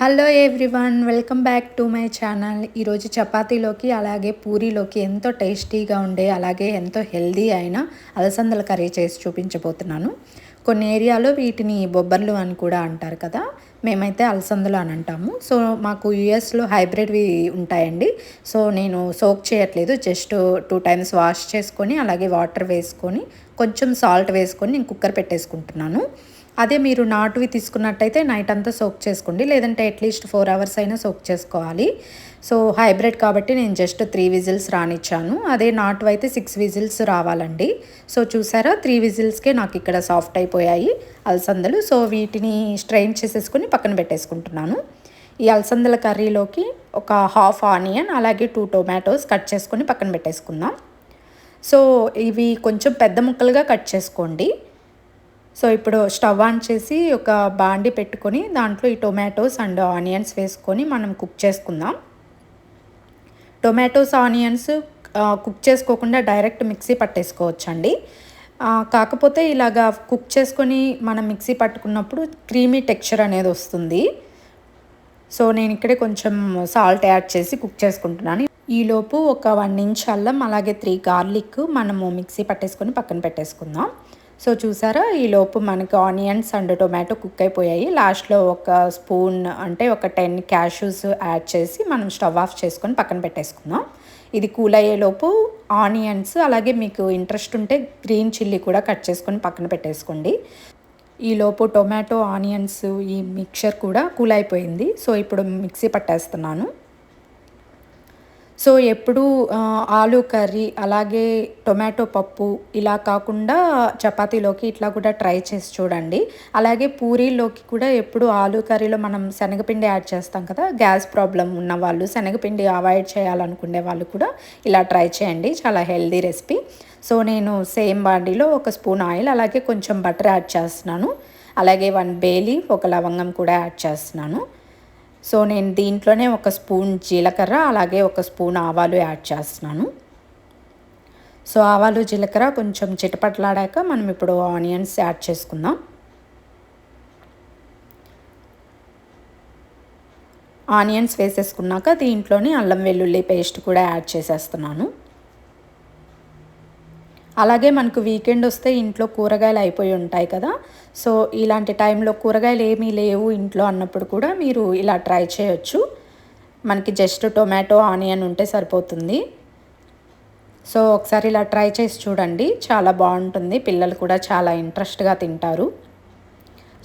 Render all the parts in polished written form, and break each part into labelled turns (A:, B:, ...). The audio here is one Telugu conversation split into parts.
A: Hello everyone, welcome back to my channel. ఈరోజు చపాతీలోకి అలాగే పూరీలోకి ఎంతో టేస్టీగా ఉండే అలాగే ఎంతో హెల్దీ అయిన అలసందల కర్రీ చేసి చూపించబోతున్నాను. కొన్ని ఏరియాలో వీటిని బొబ్బర్లు అని కూడా అంటారు కదా, మేమైతే అలసందలు అని అంటాము. సో మాకు యూఎస్లో హైబ్రిడ్వి ఉంటాయండి. సో నేను సోక్ చేయట్లేదు, జస్ట్ 2 టైమ్స్ వాష్ చేసుకొని అలాగే వాటర్ వేసుకొని కొంచెం సాల్ట్ వేసుకొని నేను కుక్కర్ పెట్టేసుకుంటున్నాను. అదే మీరు నాటువి తీసుకున్నట్టయితే నైట్ అంతా సోక్ చేసుకోండి, లేదంటే అట్లీస్ట్ 4 అవర్స్ అయినా సోక్ చేసుకోవాలి. సో హైబ్రిడ్ కాబట్టి నేను జస్ట్ 3 విజిల్స్ రానిచ్చాను. అదే నాటు అయితే 6 విజిల్స్ రావాలండి. సో చూసారా, 3 విజిల్స్కే నాకు ఇక్కడ సాఫ్ట్ అయిపోయాయి అలసందలు. సో వీటిని స్ట్రెయిన్ చేసేసుకొని పక్కన పెట్టేసుకుంటున్నాను. ఈ అలసందల కర్రీలోకి ఒక హాఫ్ ఆనియన్ అలాగే 2 టొమాటోస్ కట్ చేసుకొని పక్కన పెట్టేసుకుందాం. సో ఇవి కొంచెం పెద్ద ముక్కలుగా కట్ చేసుకోండి. సో ఇప్పుడు స్టవ్ ఆన్ చేసి ఒక బాండి పెట్టుకొని దాంట్లో ఈ టొమాటోస్ అండ్ ఆనియన్స్ వేసుకొని మనం కుక్ చేసుకుందాం. టొమాటోస్ ఆనియన్స్ కుక్ చేసుకోకుండా డైరెక్ట్ మిక్సీ పట్టేసుకోవచ్చండి. కాకపోతే ఇలాగా కుక్ చేసుకొని మనం మిక్సీ పట్టుకున్నప్పుడు క్రీమీ టెక్స్చర్ అనేది వస్తుంది. సో నేను ఇక్కడే కొంచెం సాల్ట్ యాడ్ చేసి కుక్ చేసుకుంటున్నాను. ఈలోపు ఒక 1 ఇంచ్ అల్లం అలాగే 3 గార్లిక్ మనము మిక్సీ పట్టేసుకొని పక్కన పెట్టేసుకుందాం. సో చూసారా, ఈలోపు మనకి ఆనియన్స్ అండ్ టొమాటో కుక్ అయిపోయాయి. లాస్ట్లో ఒక స్పూన్ అంటే ఒక 10 క్యాష్యూస్ యాడ్ చేసి మనం స్టవ్ ఆఫ్ చేసుకొని పక్కన పెట్టేసుకుందాం. ఇది కూల్ అయ్యేలోపు ఆనియన్స్ అలాగే మీకు ఇంట్రెస్ట్ ఉంటే గ్రీన్ చిల్లీ కూడా కట్ చేసుకొని పక్కన పెట్టేసుకోండి. ఈలోపు టొమాటో ఆనియన్స్ ఈ మిక్చర్ కూడా కూల్ అయిపోయింది. సో ఇప్పుడు మిక్సీ పట్టేస్తున్నాను. సో ఎప్పుడు ఆలూ కర్రీ అలాగే టొమాటో పప్పు ఇలా కాకుండా చపాతీలోకి ఇట్లా కూడా ట్రై చేసి చూడండి. అలాగే పూరీలోకి కూడా ఎప్పుడు ఆలూ కర్రీలో మనం శనగపిండి యాడ్ చేస్తాం కదా, గ్యాస్ ప్రాబ్లం ఉన్న వాళ్ళు, శనగపిండి అవాయిడ్ చేయాలనుకునే వాళ్ళు కూడా ఇలా ట్రై చేయండి, చాలా హెల్దీ రెసిపీ. సో నేను సేమ్ బాండీలో ఒక స్పూన్ ఆయిల్ అలాగే కొంచెం బటర్ యాడ్ చేస్తున్నాను. అలాగే 1 బే లీఫ్, ఒక లవంగం కూడా యాడ్ చేస్తున్నాను. సో నేను దీంట్లోనే ఒక స్పూన్ జీలకర్ర అలాగే ఒక స్పూన్ ఆవాలు యాడ్ చేస్తున్నాను. సో ఆవాలు జీలకర్ర కొంచెం చిటపట్లాడాక మనం ఇప్పుడు ఆనియన్స్ యాడ్ చేసుకుందాం. ఆనియన్స్ వేసేసుకున్నాక దీంట్లోని అల్లం వెల్లుల్లి పేస్ట్ కూడా యాడ్ చేసేస్తున్నాను. అలాగే మనకు వీకెండ్ వస్తే ఇంట్లో కూరగాయలు అయిపోయి ఉంటాయి కదా, సో ఇలాంటి టైంలో కూరగాయలు ఏమీ లేవు ఇంట్లో అన్నప్పుడు కూడా మీరు ఇలా ట్రై చేయొచ్చు. మనకి జస్ట్ టొమాటో ఆనియన్ ఉంటే సరిపోతుంది. సో ఒకసారి ఇలా ట్రై చేసి చూడండి, చాలా బాగుంటుంది, పిల్లలు కూడా చాలా ఇంట్రెస్ట్గా తింటారు.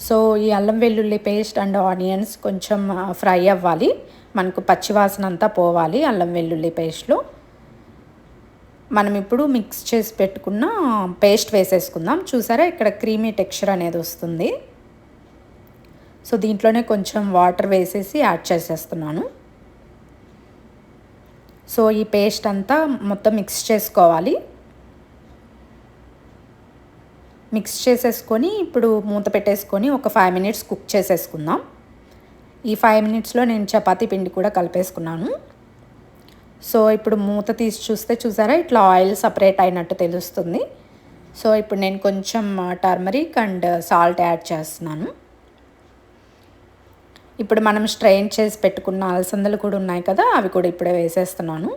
A: సో ఈ అల్లం వెల్లుల్లి పేస్ట్ అండ్ ఆనియన్స్ కొంచెం ఫ్రై అవ్వాలి, మనకు పచ్చివాసన అంతా పోవాలి అల్లం వెల్లుల్లి పేస్ట్లో. మనం ఇప్పుడు మిక్స్ చేసి పెట్టుకున్న పేస్ట్ వేసేసుకుందాం. చూసారా, ఇక్కడ క్రీమీ టెక్స్చర్ అనేది వస్తుంది. సో దీంట్లోనే కొంచెం వాటర్ వేసేసి యాడ్ చేసేస్తున్నాను. సో ఈ పేస్ట్ అంతా మొత్తం మిక్స్ చేసుకోవాలి. మిక్స్ చేసేసుకొని ఇప్పుడు మూత పెట్టేసుకొని ఒక 5 మినిట్స్ కుక్ చేసేసుకుందాం. ఈ 5 మినిట్స్లో నేను చపాతీ పిండి కూడా కలిపేసుకున్నాను. సో ఇప్పుడు మూత తీసి చూస్తే చూసారా, ఇట్లా ఆయిల్ సపరేట్ అయినట్టు తెలుస్తుంది. సో ఇప్పుడు నేను కొంచెం టర్మరిక్ అండ్ సాల్ట్ యాడ్ చేస్తున్నాను. ఇప్పుడు మనం స్ట్రెయిన్ చేసి పెట్టుకున్న అలసందలు కూడా ఉన్నాయి కదా, అవి కూడా ఇప్పుడే వేసేస్తున్నాను.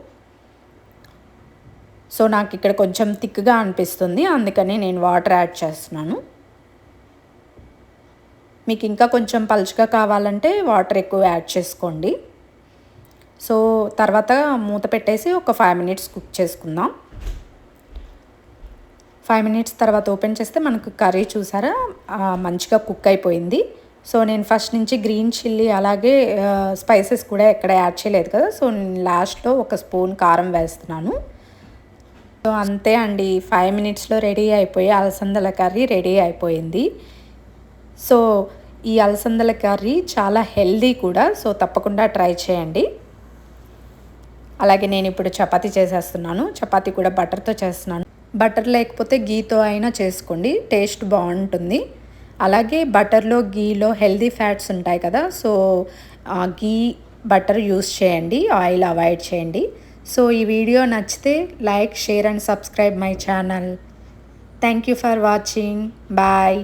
A: సో నాకు ఇక్కడ కొంచెం థిక్గా అనిపిస్తుంది, అందుకని నేను వాటర్ యాడ్ చేస్తున్నాను. మీకు ఇంకా కొంచెం పలుచగా కావాలంటే వాటర్ ఎక్కువ యాడ్ చేసుకోండి. సో తర్వాత మూత పెట్టేసి ఒక 5 మినిట్స్ కుక్ చేసుకుందాం. 5 మినిట్స్ తర్వాత ఓపెన్ చేస్తే మనకు కర్రీ చూసారా మంచిగా కుక్ అయిపోయింది. సో నేను ఫస్ట్ నుంచి గ్రీన్ చిల్లీ అలాగే స్పైసెస్ కూడా ఎక్కడ యాడ్ చేయలేదు కదా, సో నేను లాస్ట్లో ఒక స్పూన్ కారం వేస్తున్నాను. సో అంతే అండి, 5 మినిట్స్లో రెడీ అయిపోయి అలసందల కర్రీ రెడీ అయిపోయింది. సో ఈ అలసందల కర్రీ చాలా హెల్దీ కూడా, సో తప్పకుండా ట్రై చేయండి. అలాగే నేను ఇప్పుడు చపాతీ చేసేస్తున్నాను. చపాతీ కూడా బటర్తో చేస్తున్నాను. బటర్ లేకపోతే గీతో అయినా చేసుకోండి, టేస్ట్ బాగుంటుంది. అలాగే బటర్లో గీలో హెల్దీ ఫ్యాట్స్ ఉంటాయి కదా, సో గీ బటర్ యూస్ చేయండి, ఆయిల్ అవాయిడ్ చేయండి. సో ఈ వీడియో నచ్చితే like, share and subscribe my channel. Thank you for watching. Bye.